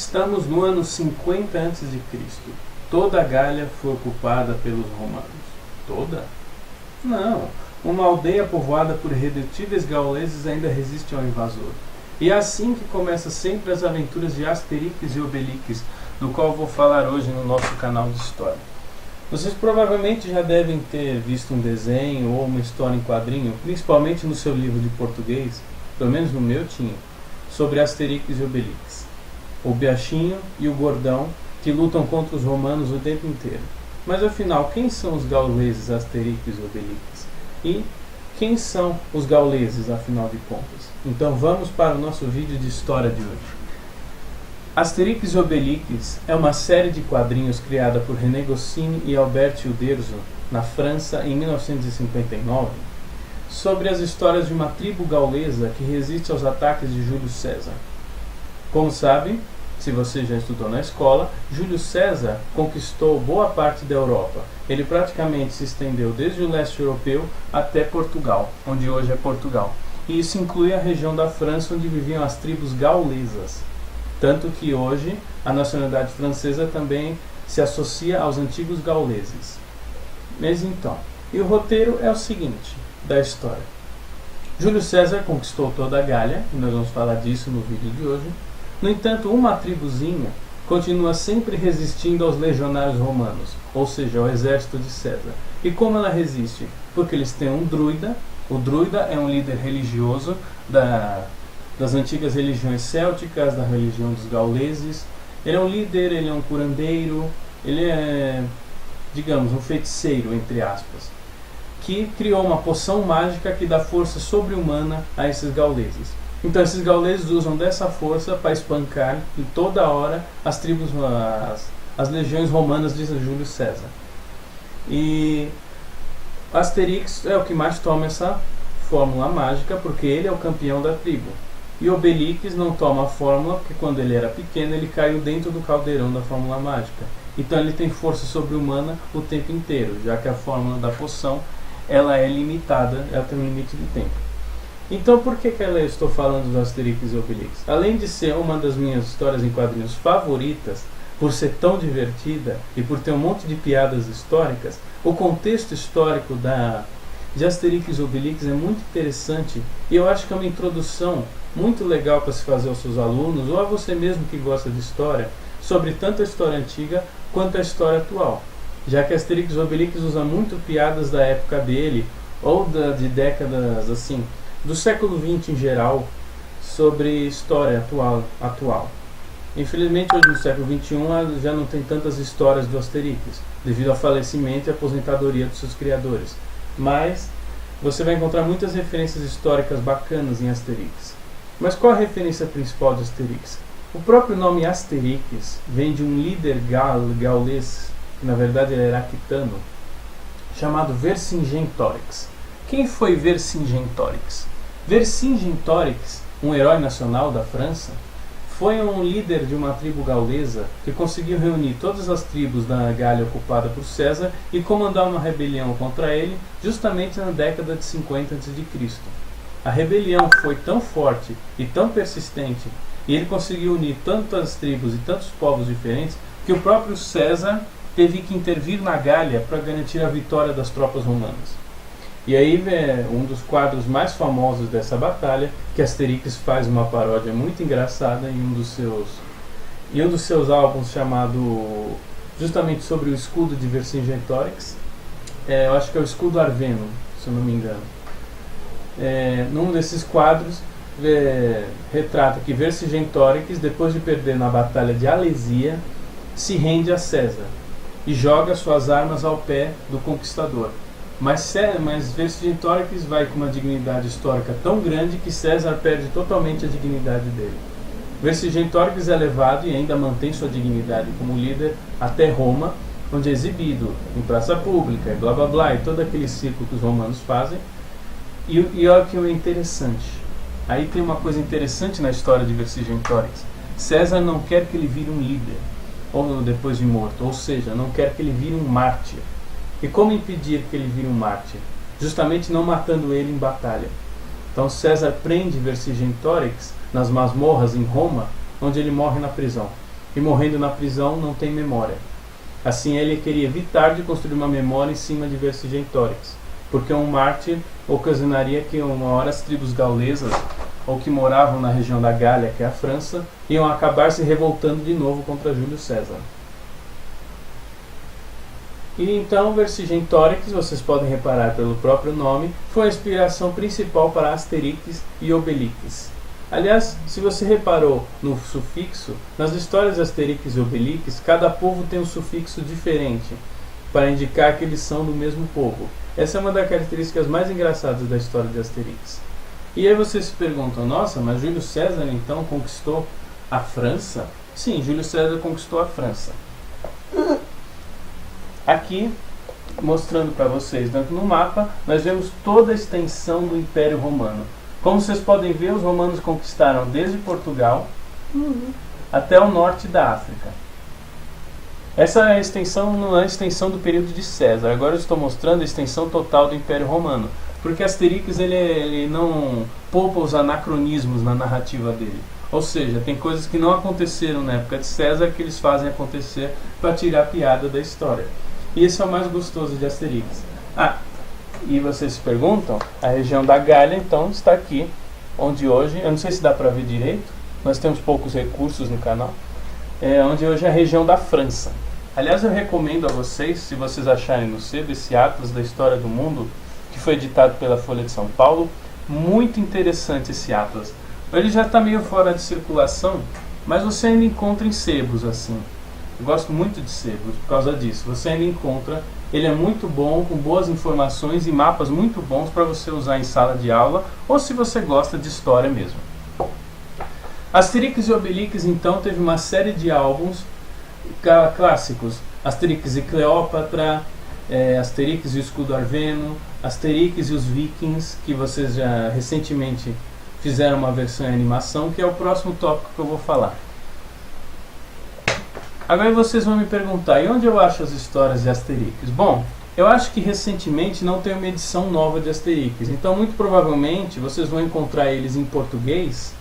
Estamos no ano 50 a.C. Toda a Gália foi ocupada pelos romanos. Toda? Não. Uma aldeia povoada por irredutíveis gauleses ainda resiste ao invasor. E é assim que começam sempre as aventuras de Asterix e Obelix, do qual vou falar hoje no nosso canal de história. Vocês provavelmente já devem ter visto um desenho ou uma história em quadrinho, principalmente no seu livro de português, pelo menos no meu tinha, sobre Asterix e Obelix. O baixinho e o gordão que lutam contra os romanos o tempo inteiro. Mas afinal, quem são os gauleses Asterix e Obelix? E quem são os gauleses, afinal de contas? Então vamos para o nosso vídeo de história de hoje. Asterix e Obelix é uma série de quadrinhos criada por René Goscinny e Albert Uderzo na França em 1959, sobre as histórias de uma tribo gaulesa que resiste aos ataques de Júlio César. Como sabe, se você já estudou na escola, Júlio César conquistou boa parte da Europa. Ele praticamente se estendeu desde o leste europeu até Portugal, onde hoje é Portugal. E isso inclui a região da França onde viviam as tribos gaulesas. Tanto que hoje a nacionalidade francesa também se associa aos antigos gauleses. Mas então, e o roteiro é o seguinte da história. Júlio César conquistou toda a Gália, e nós vamos falar disso no vídeo de hoje. No entanto, uma tribuzinha continua sempre resistindo aos legionários romanos, ou seja, ao exército de César. E como ela resiste? Porque eles têm um druida. O druida é um líder religioso das antigas religiões célticas, da religião dos gauleses. Ele é um líder, ele é um curandeiro, ele é, digamos, um feiticeiro, entre aspas, que criou uma poção mágica que dá força sobre-humana a esses gauleses. Então esses gauleses usam dessa força para espancar em toda hora as tribos, as legiões romanas de Júlio César. E Asterix é o que mais toma essa fórmula mágica, porque ele é o campeão da tribo. E Obelix não toma a fórmula, porque quando ele era pequeno ele caiu dentro do caldeirão da fórmula mágica. Então ele tem força sobre-humana o tempo inteiro, já que a fórmula da poção ela é limitada, ela tem um limite de tempo. Então por que eu estou falando do Asterix e Obelix? Além de ser uma das minhas histórias em quadrinhos favoritas, por ser tão divertida e por ter um monte de piadas históricas, o contexto histórico de Asterix e Obelix é muito interessante e eu acho que é uma introdução muito legal para se fazer aos seus alunos ou a você mesmo que gosta de história, sobre tanto a história antiga quanto a história atual, já que Asterix e Obelix usa muito piadas da época dele ou de décadas assim, do século XX em geral, sobre história atual. Infelizmente hoje no século XXI já não tem tantas histórias do Asterix, devido ao falecimento e aposentadoria dos seus criadores. Mas você vai encontrar muitas referências históricas bacanas em Asterix. Mas qual a referência principal de Asterix? O próprio nome Asterix vem de um líder gaulês, que na verdade ele era aquitano, chamado Vercingetorix. Quem foi Vercingetorix? Vercingetorix, um herói nacional da França, foi um líder de uma tribo gaulesa que conseguiu reunir todas as tribos da Gália ocupada por César e comandar uma rebelião contra ele justamente na década de 50 a.C. A rebelião foi tão forte e tão persistente e ele conseguiu unir tantas tribos e tantos povos diferentes que o próprio César teve que intervir na Gália para garantir a vitória das tropas romanas. E aí é um dos quadros mais famosos dessa batalha, que Asterix faz uma paródia muito engraçada em um dos seus álbuns chamado justamente sobre o escudo de Vercingetorix. Eu acho que é o escudo Arveno, se eu não me engano. Num desses quadros retrata que Vercingetorix, depois de perder na batalha de Alesia, se rende a César e joga suas armas ao pé do conquistador. Mas Vercingetorix vai com uma dignidade histórica tão grande que César perde totalmente a dignidade dele. Vercingetorix é levado e ainda mantém sua dignidade como líder até Roma, onde é exibido em praça pública, blá blá blá, e todo aquele circo que os romanos fazem. E olha que é interessante. Aí tem uma coisa interessante na história de Vercingetorix. César não quer que ele vire um líder, ou depois de morto, ou seja, não quer que ele vire um mártir. E como impedir que ele vire um mártir? Justamente não matando ele em batalha. Então César prende Vercingetorix nas masmorras em Roma, onde ele morre na prisão. e morrendo na prisão não tem memória. Assim ele queria evitar de construir uma memória em cima de Vercingetorix, porque um mártir ocasionaria que uma hora as tribos gaulesas, ou que moravam na região da Gália, que é a França, iam acabar se revoltando de novo contra Júlio César. E então Vercingetorix, vocês podem reparar pelo próprio nome, foi a inspiração principal para Asterix e Obelix. Aliás, se você reparou no sufixo, nas histórias de Asterix e Obelix, cada povo tem um sufixo diferente, para indicar que eles são do mesmo povo. Essa é uma das características mais engraçadas da história de Asterix. E aí vocês se perguntam, nossa, mas Júlio César então conquistou a França? Sim, Júlio César conquistou a França. Aqui, mostrando para vocês, no mapa, nós vemos toda a extensão do Império Romano. Como vocês podem ver, os romanos conquistaram desde Portugal até o norte da África. Essa é a extensão, não é a extensão do período de César. Agora eu estou mostrando a extensão total do Império Romano. Porque Asterix ele não poupa os anacronismos na narrativa dele. Ou seja, tem coisas que não aconteceram na época de César que eles fazem acontecer para tirar a piada da história. E esse é o mais gostoso de Asterix. E vocês se perguntam, a região da Gália então está aqui, onde hoje, eu não sei se dá para ver direito, nós temos poucos recursos no canal, onde hoje é a região da França. Aliás, eu recomendo a vocês, se vocês acharem no sebo, esse Atlas da História do Mundo, que foi editado pela Folha de São Paulo. Muito interessante esse Atlas. Ele já está meio fora de circulação, mas você ainda encontra em sebos assim. Eu gosto muito de sebos por causa disso. Você ainda encontra, ele é muito bom, com boas informações e mapas muito bons para você usar em sala de aula, ou se você gosta de história mesmo. Asterix e Obelix então teve uma série de álbuns clássicos. Asterix e Cleópatra, Asterix e o Escudo Arveno, Asterix e os Vikings, que vocês já recentemente fizeram uma versão em animação, que é o próximo tópico que eu vou falar. Agora vocês vão me perguntar, e onde eu acho as histórias de Asterix? Bom, eu acho que recentemente não tem uma edição nova de Asterix, então muito provavelmente vocês vão encontrar eles em português,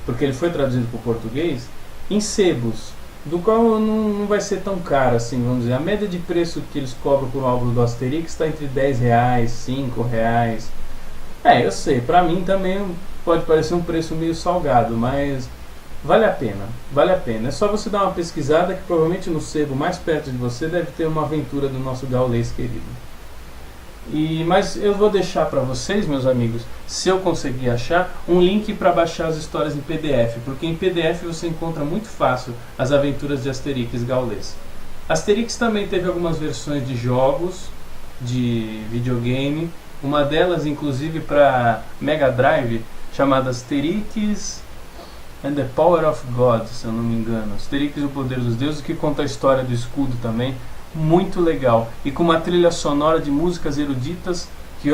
porque ele foi traduzido para o português, em sebos, do qual não vai ser tão caro assim, vamos dizer. A média de preço que eles cobram por um álbum do Asterix está entre R$10, R$5. Eu sei, pra mim também pode parecer um preço meio salgado, mas vale a pena, vale a pena. É só você dar uma pesquisada que provavelmente no sebo mais perto de você deve ter uma aventura do nosso gaulês querido. Mas eu vou deixar para vocês, meus amigos, se eu conseguir achar, um link para baixar as histórias em PDF, porque em PDF você encontra muito fácil as aventuras de Asterix gaulês. Asterix também teve algumas versões de jogos, de videogame, uma delas inclusive para Mega Drive, chamada Asterix and the Power of God, se eu não me engano. Asterix e o Poder dos Deuses, que conta a história do escudo também. Muito legal, e com uma trilha sonora de músicas eruditas que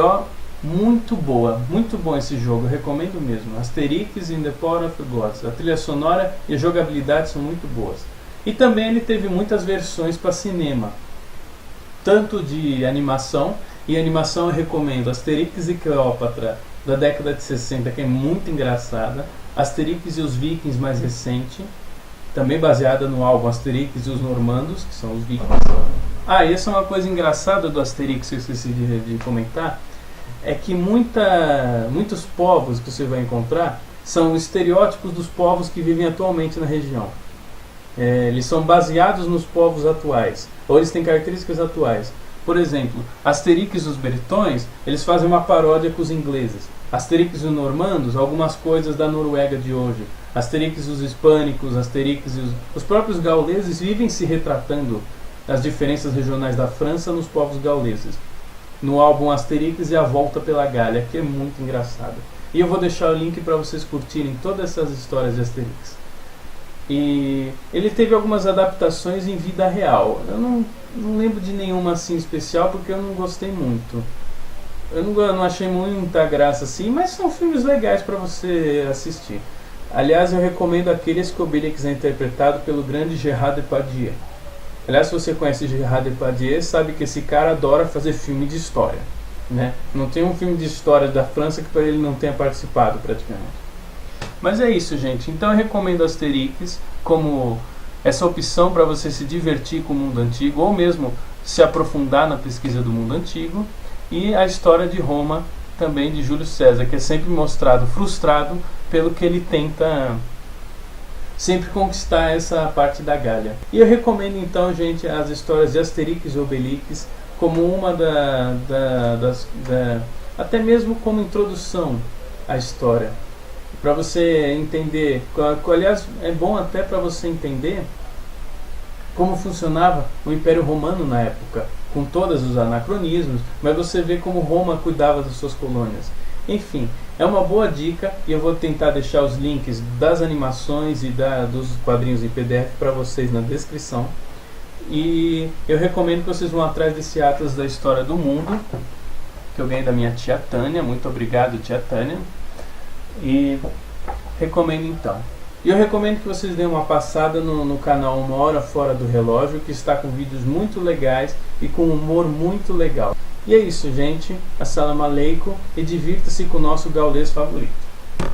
muito boa, muito bom esse jogo, eu recomendo mesmo. Asterix and the Power of the Gods, a trilha sonora e a jogabilidade são muito boas. E também ele teve muitas versões para cinema, tanto de animação, e animação eu recomendo Asterix e Cleópatra da década de 60, que é muito engraçada, Asterix e os Vikings mais recente, também baseada no álbum Asterix e os Normandos, que são os Vikings. E essa é uma coisa engraçada do Asterix que eu esqueci de comentar, é que muitos povos que você vai encontrar são estereótipos dos povos que vivem atualmente na região. Eles são baseados nos povos atuais, ou eles têm características atuais. Por exemplo, Asterix e os Bretões, eles fazem uma paródia com os ingleses. Asterix e os Normandos, algumas coisas da Noruega de hoje. Asterix e os hispânicos, Asterix e os próprios gauleses vivem se retratando as diferenças regionais da França nos povos gauleses. No álbum Asterix e a Volta pela Gália, que é muito engraçado. E eu vou deixar o link para vocês curtirem todas essas histórias de Asterix. E ele teve algumas adaptações em vida real. Eu não lembro de nenhuma assim especial porque eu não gostei muito. Eu não achei muita graça assim, mas são filmes legais para você assistir. Aliás, eu recomendo aqueles que o Obelix é interpretado pelo grande Gérard Depardieu. Aliás, se você conhece Gérard Depardieu, sabe que esse cara adora fazer filme de história, né? Não tem um filme de história da França que ele não tenha participado praticamente. Mas é isso, gente. Então eu recomendo Asterix como essa opção para você se divertir com o mundo antigo, ou mesmo se aprofundar na pesquisa do mundo antigo, e a história de Roma, também de Júlio César, que é sempre mostrado frustrado pelo que ele tenta sempre conquistar essa parte da Gália. E eu recomendo então, gente, as histórias de Asterix e Obelix como uma até mesmo como introdução à história, para você entender, aliás, é bom até para você entender como funcionava o Império Romano na época, com todos os anacronismos, mas você vê como Roma cuidava das suas colônias. Enfim, é uma boa dica, e eu vou tentar deixar os links das animações e dos quadrinhos em PDF para vocês na descrição. E eu recomendo que vocês vão atrás desse Atlas da História do Mundo, que eu ganhei da minha tia Tânia. Muito obrigado, tia Tânia. E recomendo então. E eu recomendo que vocês deem uma passada no canal Uma Hora Fora do Relógio, que está com vídeos muito legais e com humor muito legal. E é isso, gente. Assalamu alaikum, e divirta-se com o nosso gaulês favorito.